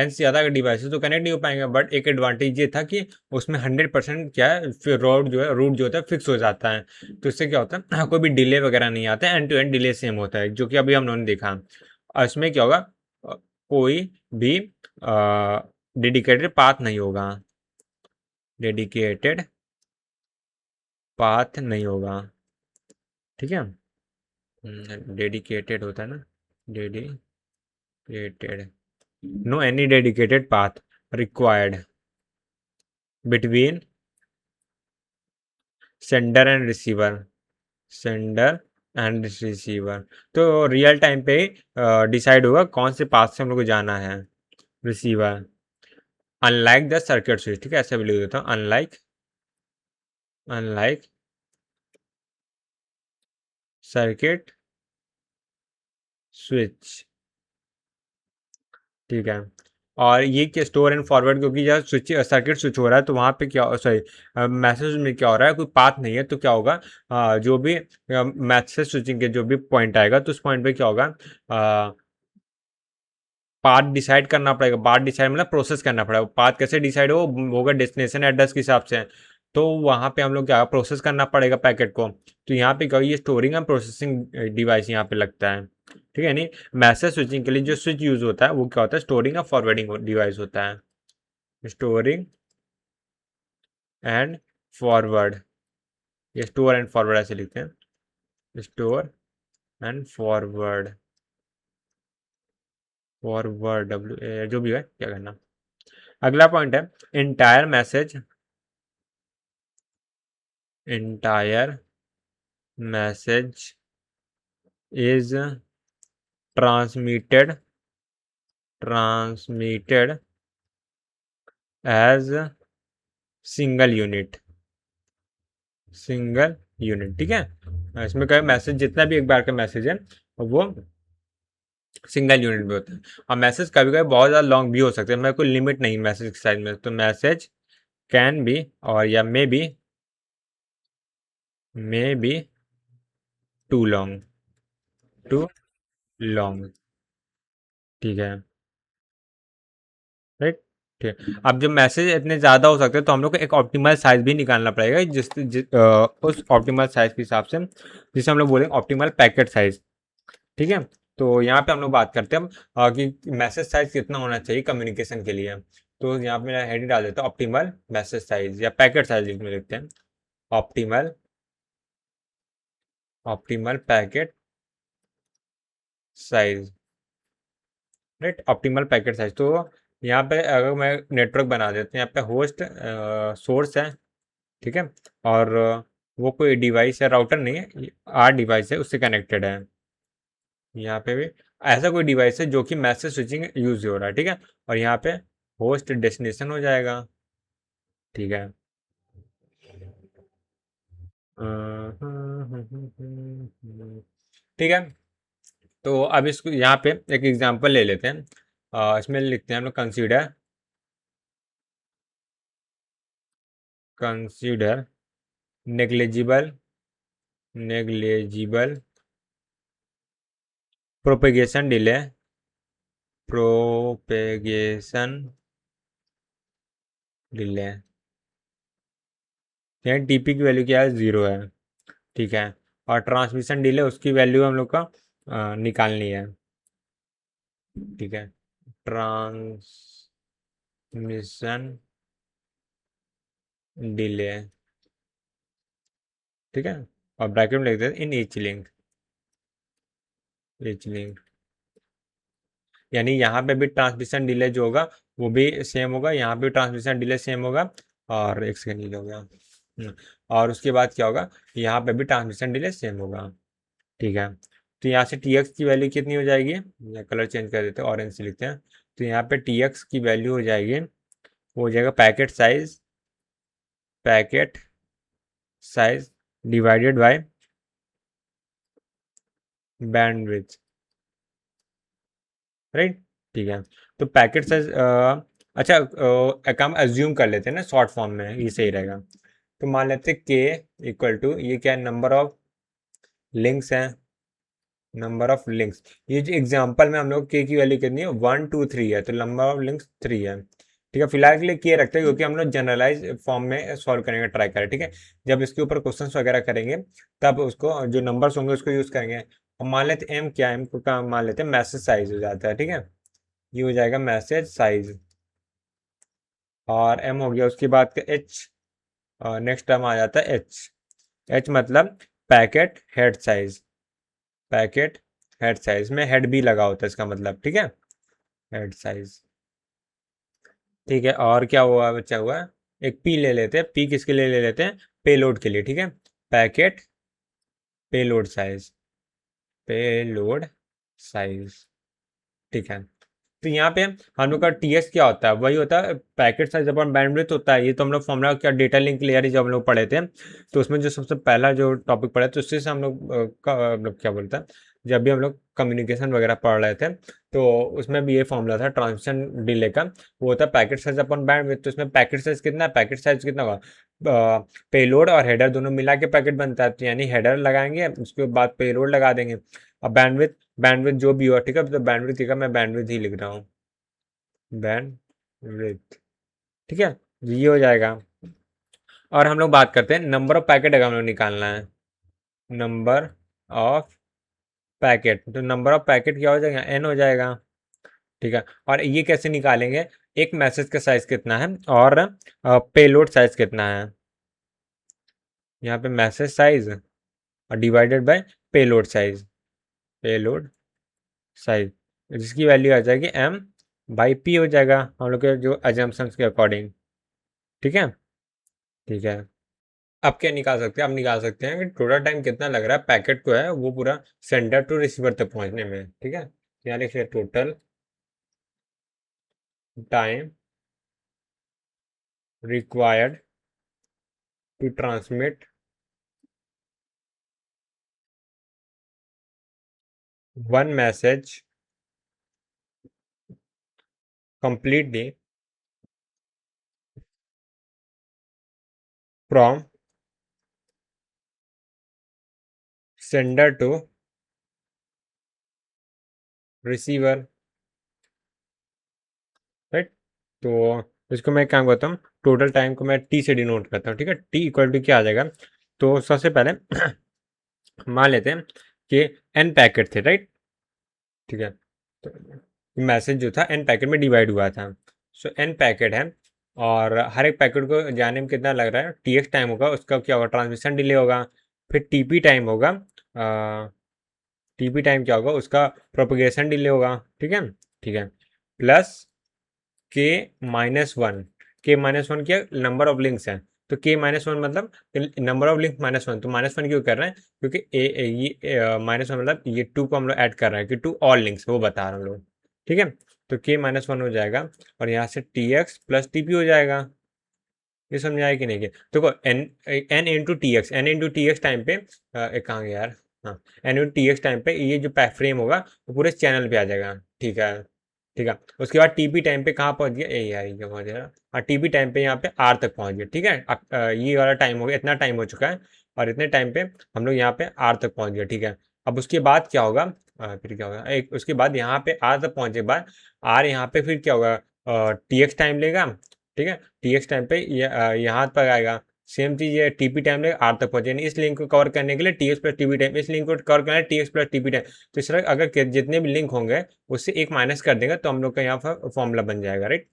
Speaker 1: से ज़्यादा डिवाइसेस तो कनेक्ट नहीं हो पाएंगे। बट एक एडवांटेज ये था कि उसमें 100% क्या है, फिर रूट जो होता है फिक्स हो जाता है। तो इससे क्या होता है, कोई भी डिले वगैरह नहीं आता है, end to end delay same होता है, जो कि अभी हम लोगों ने देखा। और इसमें क्या होगा, कोई भी डेडिकेटेड पाथ नहीं होगा, डेडिकेटेड पाथ नहीं होगा। ठीक है, डेडिकेटेड होता है ना, dedicated, no any dedicated path required between sender and receiver, sender and receiver. तो रियल टाइम पे डिसाइड होगा कौन से पाथ से हम लोग को जाना है, receiver. Unlike the circuit switch, ठीक है, ऐसे भी लिख देता हूँ, अनलाइक, अनलाइक सर्किट स्विच, ठीक है। और ये क्या स्टोर एंड फॉरवर्ड, क्योंकि जब स्विच सर्किट स्विच हो रहा है तो वहाँ पे क्या, सॉरी, मैसेज में क्या हो रहा है, कोई पाथ नहीं है, तो क्या होगा, जो भी मैसेज स्विचिंग के जो भी पॉइंट आएगा तो उस पॉइंट पे क्या होगा, पाथ डिसाइड करना पड़ेगा। पाथ डिसाइड मतलब प्रोसेस करना पड़ेगा। पाथ कैसे डिसाइड होगा डेस्टिनेशन एड्रेस के हिसाब से। तो वहाँ पे हम लोग क्या प्रोसेस करना पड़ेगा पैकेट को। तो यहाँ पे क्या, ये स्टोरिंग एंड प्रोसेसिंग डिवाइस यहाँ पे लगता है, ठीक है। नहीं, मैसेज स्विचिंग के लिए जो स्विच यूज होता है वो क्या होता है, स्टोरिंग और फॉरवर्डिंग डिवाइस होता है। स्टोरिंग एंड फॉरवर्ड, ये स्टोर एंड फॉरवर्ड ऐसे लिखते हैं, store and forward, forward W जो भी है क्या करना। अगला पॉइंट है entire message, entire message is transmitted, transmitted as single unit, single unit, ठीक है। इसमें क्या मैसेज जितना भी एक बार का मैसेज है वो सिंगल यूनिट में होता है। और मैसेज कभी कभी बहुत ज़्यादा लॉन्ग भी हो सकते हैं, मेरे को लिमिट नहीं मैसेज के साइज में। तो मैसेज कैन बी और या may be too long, too long, ठीक है, राइट, ठीक है। अब जब मैसेज इतने ज़्यादा हो सकते हैं तो हम लोग को एक ऑप्टिमल साइज भी निकालना पड़ेगा, उस ऑप्टिमल साइज के हिसाब से जिसे हम लोग बोलेंगे ऑप्टिमल पैकेट साइज, ठीक है। तो यहाँ पे हम लोग बात करते हैं कि मैसेज साइज कितना होना चाहिए कम्युनिकेशन के लिए। तो यहाँ पे मेरा हेडिंग डाल देता हूँ ऑप्टिमल मैसेज साइज या पैकेट साइज में लिखते हैं, optimal, optimal packet size, right, optimal packet size. तो यहाँ पे अगर मैं नेटवर्क बना देते हैं, यहाँ पे होस्ट सोर्स है, ठीक है, और वो कोई डिवाइस है, राउटर नहीं है, आर डिवाइस है उससे कनेक्टेड है। यहाँ पे भी ऐसा कोई डिवाइस है जो कि मैसेज स्विचिंग यूज हो रहा है, ठीक है। और यहाँ पे होस्ट डेस्टिनेशन हो जाएगा, ठीक है। ठीक है, तो अब इसको यहाँ पे एक एग्जांपल ले लेते हैं। इसमें लिखते हैं हम लोग consider, consider negligible, negligible propagation delay, propagation delay, यहाँ टीपी की वैल्यू क्या है, 0 है, ठीक है। और ट्रांसमिशन डिले उसकी वैल्यू हम लोग का निकालनी है, ठीक है। ट्रांसमिशन डिले, ठीक है। और ब्रैकेट में लिख देते in each link, each link, यानी यहाँ पे भी ट्रांसमिशन डिले जो होगा वो भी सेम होगा, यहाँ पे ट्रांसमिशन डिले सेम होगा। और एक सेकेंड डिले हो गया। और उसके बाद क्या होगा, यहाँ पे भी ट्रांसमिशन डिले सेम होगा, ठीक है। तो यहाँ से टी एक्स की वैल्यू कितनी हो जाएगी, या कलर चेंज कर देते हैं, ऑरेंज से लिखते हैं। तो यहाँ पे टी एक्स की वैल्यू हो जाएगी, वो हो जाएगा packet size, packet size divided by bandwidth, right, ठीक है। तो पैकेट साइज, अच्छा, एक हम एज्यूम कर लेते हैं ना शॉर्ट फॉर्म में, ये सही रहेगा। तो मान लेते हैं के इक्वल टू, ये क्या है, नंबर ऑफ लिंक्स है, नंबर ऑफ लिंक्स। ये जो एग्जांपल में हम लोग के की वैल्यू कितनी है, 1 2 3 है, तो नंबर ऑफ लिंक्स 3 है, ठीक है। फिलहाल के लिए के रखते हैं क्योंकि हम लोग जनरलाइज फॉर्म में सॉल्व करने का ट्राई करें, ठीक है। जब इसके ऊपर क्वेश्चन वगैरह करेंगे तब उसको जो नंबर्स होंगे उसको यूज करेंगे। और मान लेते एम क्या है, एम को क्या मान लेते हैं, मैसेज साइज हो जाता है, ठीक है। ये हो जाएगा मैसेज साइज, और एम हो गया, उसके बाद का एच, नेक्स्ट टर्म आ जाता है एच, एच मतलब packet head size, packet head size में हेड भी लगा होता है इसका मतलब, ठीक है, हेड साइज, ठीक है। और क्या हुआ, बच्चा हुआ एक पी ले लेते हैं, पी किसके लिए ले लेते हैं, पेलोड के लिए, ठीक है, packet payload size, payload size, ठीक है। तो यहाँ पे हम लोग का टीएस क्या होता है, वही होता है पैकेट साइज अपॉन बैंडविड्थ होता है। ये तो हम लोग फॉर्मूला क्या डेटा लिंक लेयर जब हम लोग पढ़े थे, तो उसमें जो सबसे पहला जो टॉपिक पढ़ा तो उससे हम लोग मतलब क्या बोलते हैं, जब भी हम लोग कम्युनिकेशन वगैरह पढ़ रहे थे तो उसमें भी ये फॉर्मूला था ट्रांसमिशन डिले का, वो होता है पैकेट साइज अपॉन बैंडविड्थ। तो इसमें पैकेट साइज कितना है, पैकेट साइज कितना होगा, पेलोड और हेडर दोनों मिला के पैकेट बनता है, तो यानी हेडर लगाएंगे उसके बाद पेलोड लगा देंगे। अब बैंडविड्थ, बैंडविड्थ जो भी हो, ठीक है, तो बैंडविड्थ ठीक है, मैं बैंडविड्थ ही लिख रहा हूँ, बैंडविड्थ, ठीक है, ये हो जाएगा। और हम लोग बात करते हैं नंबर ऑफ पैकेट अगर हम लोग निकालना है, नंबर ऑफ पैकेट, तो नंबर ऑफ पैकेट क्या हो जाएगा, एन हो जाएगा, ठीक है। और ये कैसे निकालेंगे, एक मैसेज का साइज कितना है और पेलोड साइज कितना है, यहाँ पे मैसेज साइज और divided by payload size, payload size, जिसकी वैल्यू आ जाएगी एम बाई पी हो जाएगा हम लोग के जो एजम्पशंस के अकॉर्डिंग, ठीक है, ठीक है। अब क्या निकाल सकते हैं, अब निकाल सकते हैं कि टोटल टाइम कितना लग रहा है पैकेट को है वो पूरा सेंडर टू रिसीवर तक पहुंचने में, ठीक है। यहाँ लिखिए total time required to transmit one message completely from sender to receiver, right. तो इसको मैं क्या करता हूँ, टोटल टाइम को मैं टी से डिनोट करता हूँ, ठीक है। टी इक्वल टू क्या आ जाएगा, तो सबसे पहले मान लेते हैं कि एन पैकेट थे, राइट, ठीक है। तो मैसेज जो था एन पैकेट में डिवाइड हुआ था, सो एन पैकेट है और हर एक पैकेट को जाने में कितना लग रहा है, टी एक्स टाइम होगा, उसका क्या होगा, ट्रांसमिशन डिले होगा, फिर टीपी टाइम होगा, टीपी टाइम क्या होगा, उसका प्रोपगेशन डिले होगा, ठीक है, ठीक है, प्लस के माइनस वन, के माइनस वन क्या नंबर ऑफ लिंक्स है, तो के माइनस वन मतलब number of link minus one, तो माइनस वन क्यों कर रहे हैं, क्योंकि ये माइनस वन मतलब ये टू को हम लोग ऐड कर रहे हैं कि टू ऑल लिंक्स, वो बता रहे हैं हम लोग, ठीक है। तो के माइनस वन हो जाएगा और यहाँ से T X plus T P हो जाएगा, ये समझाया कि नहीं कि देखो N N into T X, N into T X time पे एक कहाँ गया यार, हाँ, N into T X time पे ये जो फ्रेम होगा वो पूरे चैनल पे आ जाएगा, ठीक है, ठीक है। उसके बाद टीपी टाइम पे कहाँ पहुंच गया, ए यार ये पहुंच गया, और टीपी टाइम पे यहाँ पे आर तक पहुंच गया, ठीक है। अब ये वाला टाइम हो गया, इतना टाइम हो चुका है और इतने टाइम पे हम लोग यहाँ पे आर तक पहुंच गया, ठीक है। अब उसके बाद क्या होगा, फिर क्या होगा, एक उसके बाद यहाँ पे आर तक पहुंचने के बाद आर यहाँ पे फिर क्या होगा, टी एक्स टाइम लेगा, ठीक है, टी एक्स टाइम पे यहाँ पर आएगा, सेम चीज ये टीपी टाइम लेगा आर तक पहुंचे, इस लिंक को कवर करने के लिए T X plus TP time, इस लिंक को कवर करना है T X plus TP time, तो इस तरह अगर जितने भी लिंक होंगे उससे एक माइनस कर देगा तो हम लोग का यहाँ पर फॉर्मूला बन जाएगा, राइट,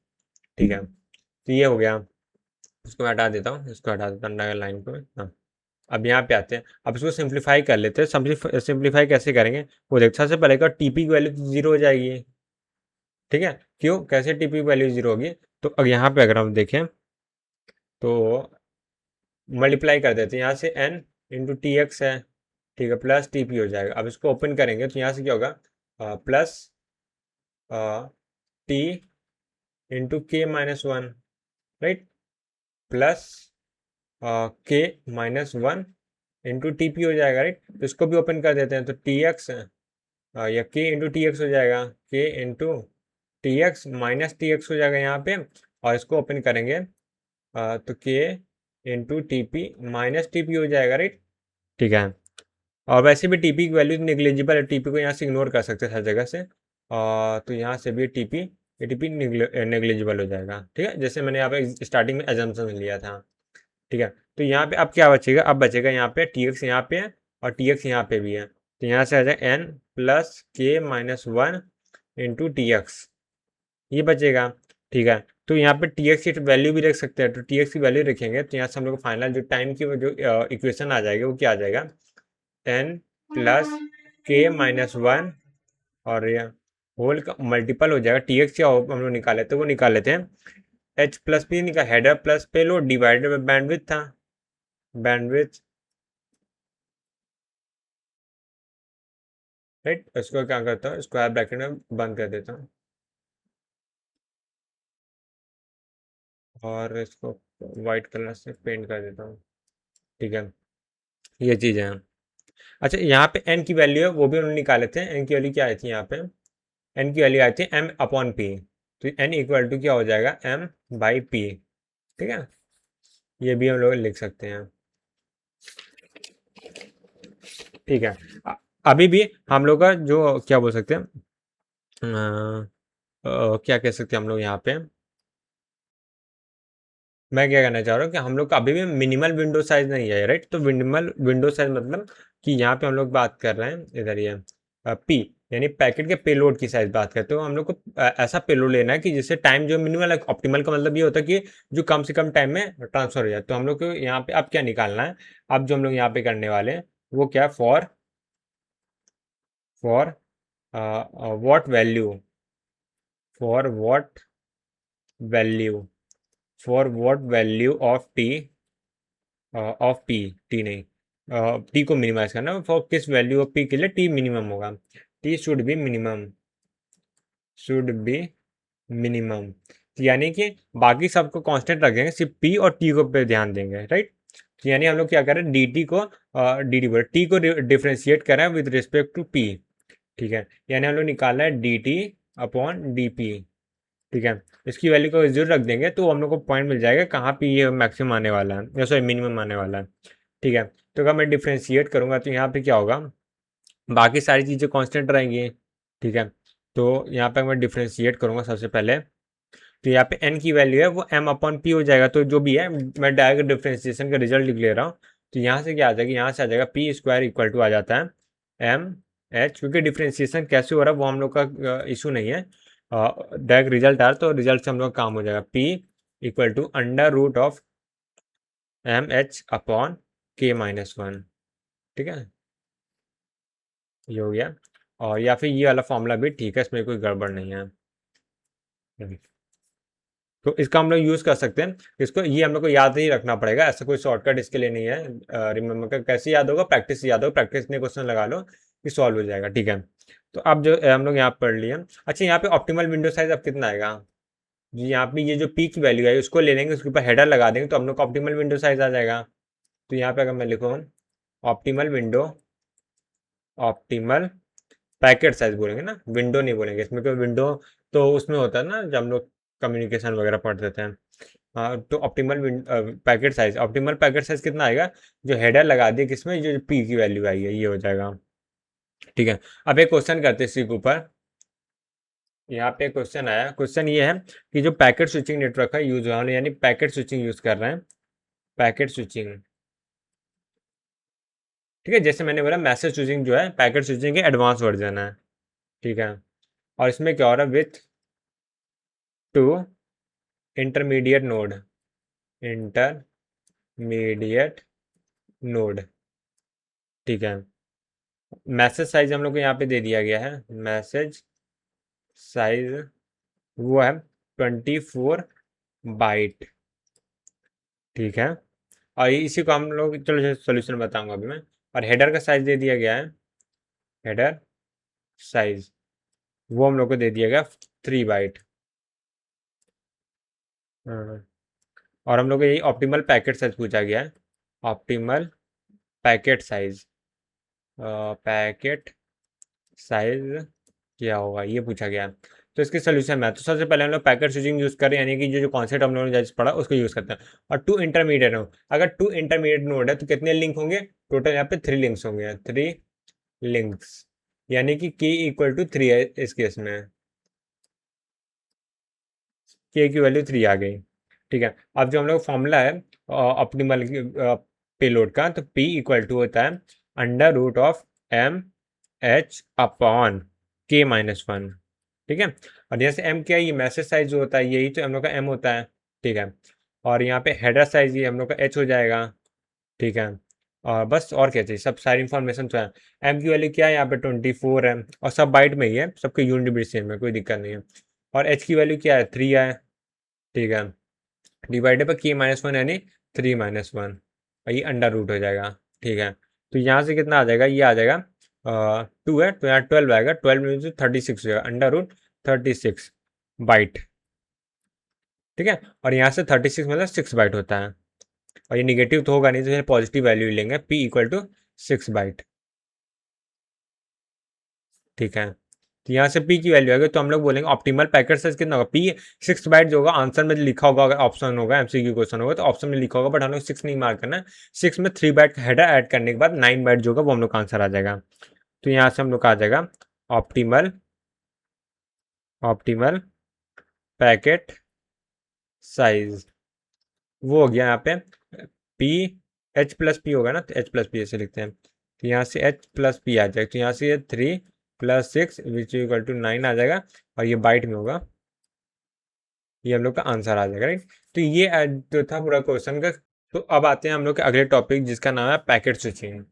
Speaker 1: ठीक है। तो ये हो गया, इसको हटा देता हूँ, इसको हटा देता हूँ लाइन को, हाँ। अब यहाँ पे आते हैं, अब इसको सिंप्लीफाई कर लेते हैं, सिंप्लीफाई कैसे करेंगे वो देख, सबसे पहले का टीपी की वैल्यू जीरो हो जाएगी, ठीक है, क्यों कैसे टीपी की वैल्यू जीरो होगी, तो अब यहाँ पे अगर हम देखें तो मल्टीप्लाई कर देते हैं, यहाँ से एन इंटू टी एक्स है, ठीक है, प्लस टी पी हो जाएगा। अब इसको ओपन करेंगे तो यहाँ से क्या होगा, प्लस टी इंटू के माइनस वन, राइट, प्लस के minus one into T P हो जाएगा, राइट। तो इसको भी ओपन कर देते हैं तो टी एक्स या के इंटू टी एक्स हो जाएगा, के into T x minus T x हो जाएगा यहाँ पे, और इसको ओपन करेंगे तो के into T P minus T P हो जाएगा, राइट, ठीक है। और वैसे भी टीपी की वैल्यू निग्लेजिबल है, टीपी को यहाँ से इग्नोर कर सकते हैं हर जगह से, तो यहाँ से भी टीपी एटीपी नेग्लेजिबल हो जाएगा, ठीक है, जैसे मैंने यहाँ पे स्टार्टिंग में एजम्पशन लिया था, ठीक है। तो यहाँ पे अब क्या बचेगा, अब बचेगा यहाँ पे टी एक्स यहाँ पे है और टी एक्स यहाँ पे भी है, तो यहाँ से आ जाए एन प्लस के minus one into T x, ये बचेगा, ठीक है। तो यहाँ पे टी एक्स की वैल्यू भी रख सकते हैं, तो टी एक्स की वैल्यू रखेंगे तो यहाँ से हम लोग को फाइनल जो टाइम की जो इक्वेशन आ जाएगी वो क्या आ जाएगा, एन प्लस के माइनस वन और ये होल का मल्टीपल हो जाएगा, टी एक्स क्या हम लोग निकाले थे वो निकाल लेते हैं, एच प्लस पी निकाल, header plus payload divided by bandwidth था, बैंडविड्थ राइट। इसको क्या करता हूँ, स्क्वायर ब्रैकेट में बंद कर देता हूँ और इसको वाइट कलर से पेंट कर देता हूँ। ठीक है, ये चीज़ है। अच्छा, यहाँ पे एन की वैल्यू है वो भी उन्होंने निकाले थे। एन की वैल्यू क्या आई थी यहाँ पे, एन की वैल्यू आई थी एम अपॉन पी। तो एन इक्वल टू क्या हो जाएगा, एम बाई पी। ठीक है, ये भी हम लोग लिख सकते हैं। ठीक है, अभी भी हम लोग का जो क्या बोल सकते हैं, क्या कह सकते हैं हम लोग यहाँ पे, मैं क्या कहना चाह रहा हूँ कि हम लोग का अभी भी मिनिमल विंडो साइज नहीं है, राइट। तो मिनिमल विंडो साइज मतलब कि यहाँ पे हम लोग बात कर रहे हैं, इधर ये पी यानी पैकेट के पेलोड की साइज बात करते हो। हम लोग को ऐसा पेलोड लेना है कि जिससे टाइम जो मिनिमल, ऑप्टिमल का मतलब ये होता है कि जो कम से कम टाइम में ट्रांसफर हो जाए। तो हम लोग को यहाँ पे अब क्या निकालना है, अब जो हम लोग यहाँ पे करने वाले हैं वो क्या, for what value, for what value, for what value of T, of P, T नहीं, टी को मिनिमाइज करना, फॉर किस वैल्यू ऑफ पी के लिए टी मिनिमम होगा, टी शुड बी मिनिमम। यानी कि बाकी सबको कांस्टेंट रखेंगे, सिर्फ पी और टी को पे ध्यान देंगे, राइट। यानी हम लोग क्या करें, डी टी को डी टी बोले, टी को डिफ्रेंशिएट करें विद रिस्पेक्ट टू पी। ठीक है, यानी हम लोग निकालना है D T upon D P. ठीक है, इसकी वैल्यू को जीरो रख देंगे तो हम लोग को पॉइंट मिल जाएगा कहाँ पे ये मैक्सिमम आने वाला है, या सॉरी मिनिमम आने वाला है। ठीक है, तो अगर मैं डिफ्रेंशिएट करूंगा तो यहाँ पे क्या होगा, बाकी सारी चीज़ें कांस्टेंट रहेंगी। ठीक है, तो यहाँ पे मैं डिफ्रेंशिएट करूंगा सबसे पहले, तो यहाँ पे n की वैल्यू है वो m अपॉन पी हो जाएगा। तो जो भी है मैं डायरेक्ट डिफ्रेंशिएशन का रिजल्ट लिख ले रहा हूँ। तो यहाँ से क्या आ जाएगा, यहाँ से आ जाएगा पी स्क्वायर इक्वल टू आ जाता है एम एच, क्योंकि डिफ्रेंशिएशन कैसे हो रहा है वो हम लोग का इशू नहीं है, डायरेक्ट रिजल्ट आ रहा, तो रिजल्ट से हम लोग काम हो जाएगा। P equal to under root of M H upon K minus one. ठीक है, ये हो गया। और या फिर ये वाला फॉर्मूला भी ठीक है, इसमें कोई गड़बड़ नहीं है। तो इसका हम लोग यूज़ कर सकते हैं इसको, ये हम लोग को याद नहीं रखना पड़ेगा, ऐसा कोई शॉर्टकट इसके लिए नहीं है। रिमेंबर का कैसे याद होगा, प्रैक्टिस से याद होगा, प्रैक्टिस ने क्वेश्चन लगा लो कि सॉल्व हो जाएगा। ठीक है, तो अब जो हम लोग यहाँ पढ़ लिए। अच्छा, यहाँ पे ऑप्टिमल विंडो साइज अब कितना आएगा, जी यहाँ पे ये जो पीक वैल्यू है उसको ले लेंगे, उसके ऊपर हेडर लगा देंगे तो हम लोग का ऑप्टिमल विंडो साइज आ जाएगा। तो यहाँ पे अगर मैं लिखूँ optimal window, optimal packet size बोलेंगे ना, विंडो नहीं बोलेंगे इसमें, क्योंकि विंडो तो उसमें होता है ना जब हम लोग कम्युनिकेशन वगैरह पढ़ देते हैं। हाँ, तो optimal packet size, optimal packet size कितना आएगा, जो हेडर लगा दिए किसमें, जो पी की वैल्यू आई है ये हो जाएगा। ठीक है, अब एक क्वेश्चन करते हैं इसी के ऊपर। यहाँ पे क्वेश्चन आया, क्वेश्चन ये है कि जो पैकेट स्विचिंग नेटवर्क है यूज हो, यानी पैकेट स्विचिंग यूज कर रहे हैं, पैकेट स्विचिंग। ठीक है, जैसे मैंने बोला मैसेज स्विचिंग जो है पैकेट स्विचिंग के एडवांस वर्जन है। ठीक है, और इसमें क्या हो रहा है, with to intermediate node, intermediate node. ठीक है, मैसेज साइज हम लोग को यहाँ पे दे दिया गया है, मैसेज साइज वो है 24 बाइट। ठीक है, और इसी को हम लोग, चलो सोल्यूशन बताऊंगा अभी मैं। और हेडर का साइज दे दिया गया है, हेडर साइज वो हम लोग को दे दिया गया 3 बाइट। और हम लोग को यही ऑप्टिमल पैकेट साइज पूछा गया है, optimal packet size, packet size क्या होगा ये पूछा गया। तो इसके सोल्यूशन में तो सबसे पहले हम लोग पैकेट स्विचिंग यूज करें, यानी कि जो जो कॉन्सेप्ट हम लोगों ने जैसे पढ़ा उसको यूज करते हैं। और टू इंटरमीडिएट नोड, अगर टू इंटरमीडिएट नोड है तो कितने लिंक होंगे, टोटल यहाँ पे 3 लिंक्स होंगे, 3 लिंक्स, यानी कि के इक्वल टू 3 है इस केस में, के की वैल्यू 3 आ गई। ठीक है, अब जो हम लोग फॉर्मूला है ऑप्टिमल पेलोड का, तो पी इक्वल टू होता है under root of M H upon K minus one. ठीक है, और जैसे एम क्या है, ये मैसेज साइज जो होता है यही तो हम लोग का एम होता है। ठीक है, और यहाँ पे हेडर साइज ये हम लोग का एच हो जाएगा। ठीक है, और बस और क्या चाहिए, सब सारी इन्फॉर्मेशन तो है। एम की वैल्यू क्या है, यहाँ पे 24 है, और सब बाइट में ही है, सबके यूनिट भी सेम है, कोई दिक्कत नहीं है। और एच की वैल्यू क्या है, 3 है। ठीक है, डिवाइडेड बाई के माइनस वन यानी 3 - 1, और ये अंडर रूट हो जाएगा। ठीक है, तो यहाँ से कितना आ जाएगा, ये आ जाएगा 2 है तो यहाँ 12 आएगा, 12 मीन 36 हो जाएगा, √36 बाइट। ठीक है, और यहाँ से 36 मतलब 6 बाइट होता है, और ये निगेटिव तो होगा नहीं, तो पॉजिटिव वैल्यू लेंगे, p इक्वल टू 6 बाइट। ठीक है, तो यहाँ से p की वैल्यू आएगी, तो हम लोग बोलेंगे ऑप्टिमल पैकेट साइज कितना होगा, p 6 बाइट जो होगा, आंसर में लिखा होगा, अगर ऑप्शन होगा, एमसीक्यू क्वेश्चन होगा तो ऑप्शन में लिखा होगा, बट हम लोग 6 नहीं मार्क करना है, 6 में 3 बाइट का हेडर ऐड करने के बाद 9 बाइट जो होगा वो हम लोग का आंसर आ जाएगा। तो यहाँ से हम लोग का आ जाएगा ऑप्टिमल पैकेट साइज, वो हो गया यहाँ पे p h+p होगा ना, तो h+p ऐसे लिखते हैं, तो यहाँ से h+p आ जाएगा, तो यहाँ से ये 3 + 6 विच इक्वल टू 9 आ जाएगा, और ये बाइट में होगा, ये हम लोग का आंसर आ जाएगा, राइट। तो ये जो था पूरा क्वेश्चन का। तो अब आते हैं हम लोग के अगले टॉपिक जिसका नाम है पैकेट स्विचिंग,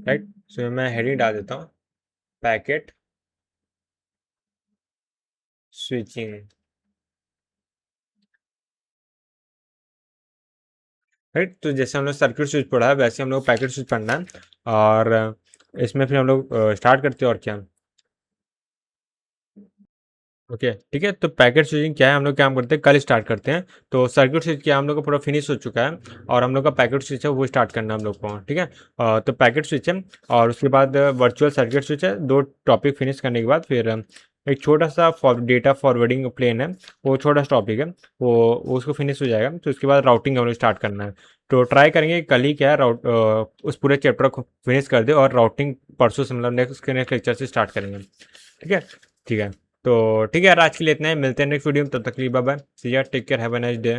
Speaker 1: राइट। सो मैं हेडिंग डाल देता हूँ, पैकेट स्विचिंग, राइट। तो जैसे हम लोग सर्किट स्विच पढ़ा है वैसे हम लोग पैकेट स्विच पढ़ना है, और इसमें फिर हम लोग स्टार्ट करते हैं, और क्या। ओके, ठीक है, तो पैकेट स्विचिंग क्या है, हम लोग क्या करते हैं, कल स्टार्ट करते हैं। तो सर्किट स्विच क्या हम लोग का पूरा फिनिश हो चुका है, और हम लोग का पैकेट स्विच है वो स्टार्ट करना है हम लोग को, ठीक है। तो पैकेट स्विच है, और उसके बाद वर्चुअल सर्किट स्विच है, 2 टॉपिक फिनिश करने के बाद फिर एक छोटा सा डेटा फॉरवर्डिंग प्लेन है, वो छोटा सा टॉपिक है, वो उसको फिनिश हो जाएगा, तो उसके बाद राउटिंग हम लोग स्टार्ट करना है। तो ट्राई करेंगे कल ही क्या है उस पूरे चैप्टर को फिनिश कर दे, और राउटिंग परसों से मतलब नेक्स्ट लेक्चर से स्टार्ट करेंगे, ठीक है। ठीक है, तो ठीक है यार, आज के लिए इतना ही, मिलते हैं नेक्स्ट वीडियो में, तब तक के लिए bye bye, see ya, take care, have a nice day.